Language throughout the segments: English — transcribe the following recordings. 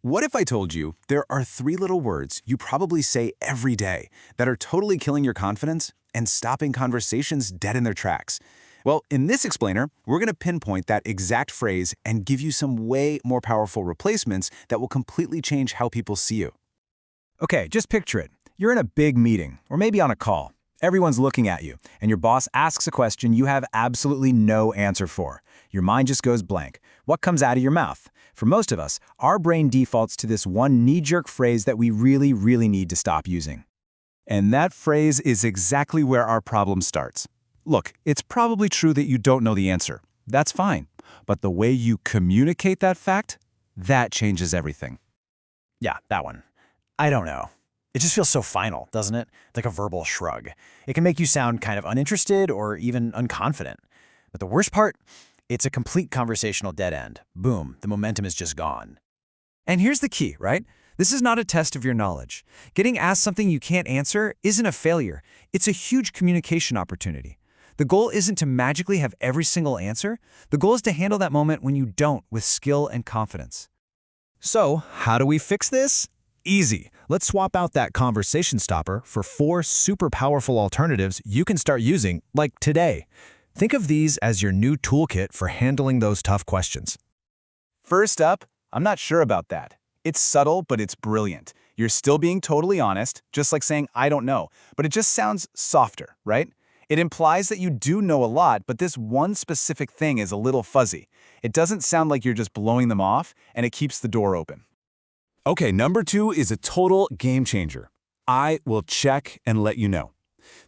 What if I told you there are three little words you probably say every day that are totally killing your confidence and stopping conversations dead in their tracks? Well, in this explainer, we're going to pinpoint that exact phrase and give you some way more powerful replacements that will completely change how people see you. Okay, just picture it. You're in a big meeting, or maybe on a call. Everyone's looking at you, and your boss asks a question you have absolutely no answer for. Your mind just goes blank. What comes out of your mouth? For most of us, our brain defaults to this one knee-jerk phrase that we really need to stop using. And that phrase is exactly where our problem starts. Look, it's probably true that you don't know the answer. That's fine. But the way you communicate that fact, that changes everything. Yeah, that one. I don't know. It just feels so final, doesn't it? Like a verbal shrug. It can make you sound kind of uninterested or even unconfident. But the worst part? It's a complete conversational dead end. Boom, the momentum is just gone. And here's the key, right? This is not a test of your knowledge. Getting asked something you can't answer isn't a failure. It's a huge communication opportunity. The goal isn't to magically have every single answer. The goal is to handle that moment when you don't with skill and confidence. So, how do we fix this? Easy. Let's swap out that conversation stopper for 4 super powerful alternatives you can start using, like today. Think of these as your new toolkit for handling those tough questions. First up, I'm not sure about that. It's subtle, but it's brilliant. You're still being totally honest, just like saying, I don't know, but it just sounds softer, right? It implies that you do know a lot, but this one specific thing is a little fuzzy. It doesn't sound like you're just blowing them off, and it keeps the door open. Okay, number 2 is a total game changer. I will check and let you know.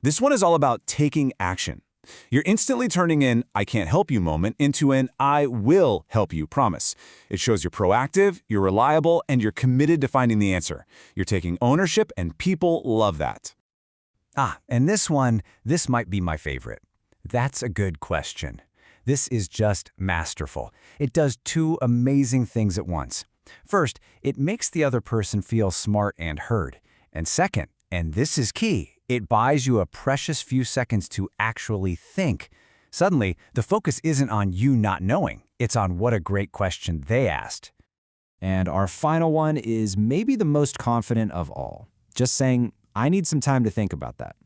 This one is all about taking action. You're instantly turning an I can't help you moment into an I will help you promise. It shows you're proactive, you're reliable, and you're committed to finding the answer. You're taking ownership, and people love that. And this might be my favorite. That's a good question. This is just masterful. It does 2 amazing things at once. First, it makes the other person feel smart and heard. And second, and this is key, it buys you a precious few seconds to actually think. Suddenly, the focus isn't on you not knowing. It's on what a great question they asked. And our final one is maybe the most confident of all. Just saying, I need some time to think about that.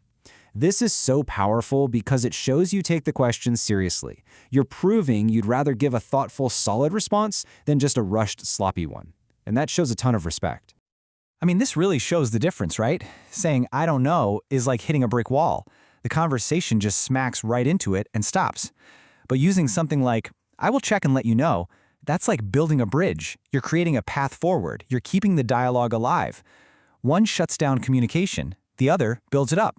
This is so powerful because it shows you take the question seriously. You're proving you'd rather give a thoughtful, solid response than just a rushed, sloppy one. And that shows a ton of respect. I mean, this really shows the difference, right? Saying, I don't know, is like hitting a brick wall. The conversation just smacks right into it and stops. But using something like, I will check and let you know, that's like building a bridge. You're creating a path forward. You're keeping the dialogue alive. One shuts down communication, the other builds it up.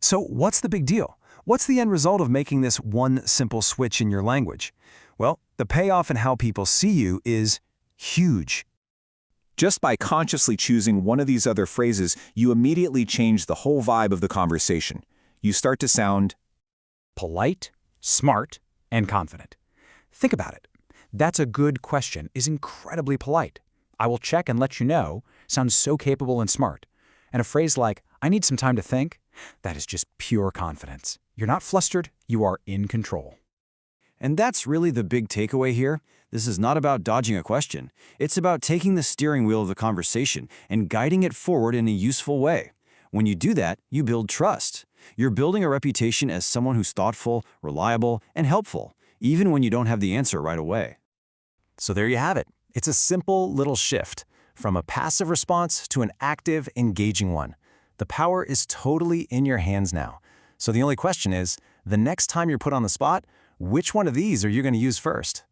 So what's the big deal? What's the end result of making this one simple switch in your language? Well, the payoff in how people see you is huge. Just by consciously choosing one of these other phrases, you immediately change the whole vibe of the conversation. You start to sound polite, smart, and confident. Think about it. That's a good question is incredibly polite. I will check and let you know sounds so capable and smart. And a phrase like, I need some time to think, that is just pure confidence. You're not flustered, you are in control. And that's really the big takeaway here. This is not about dodging a question. It's about taking the steering wheel of the conversation and guiding it forward in a useful way. When you do that, you build trust. You're building a reputation as someone who's thoughtful, reliable, and helpful, even when you don't have the answer right away. So there you have it. It's a simple little shift from a passive response to an active, engaging one. The power is totally in your hands now. So the only question is, the next time you're put on the spot, which one of these are you going to use first?